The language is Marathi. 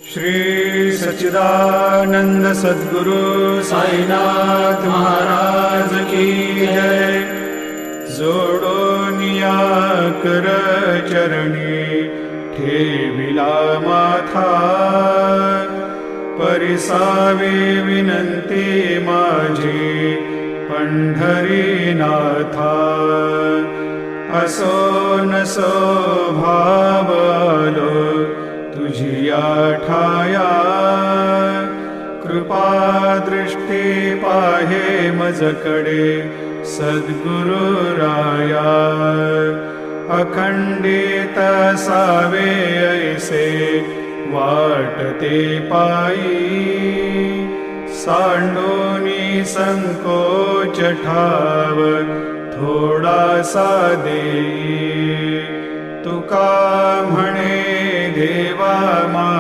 श्री सच्चिदानंद सद्गुरु साईनाथ महाराज की जय। जोडोनिया कर चरणी ठेविला माथा, परिसावे विनंती माझी पंढरीनाथा। असो नसो भाव आलो तुझिया ठाया, कृपा दृष्टी पाहे मजकडे सद्गुरु राया। अखंडित सावे ऐसे वाटते पायी, सांडोनी संकोच ठाव थोडासा देई। तुका म्हणे देवा मा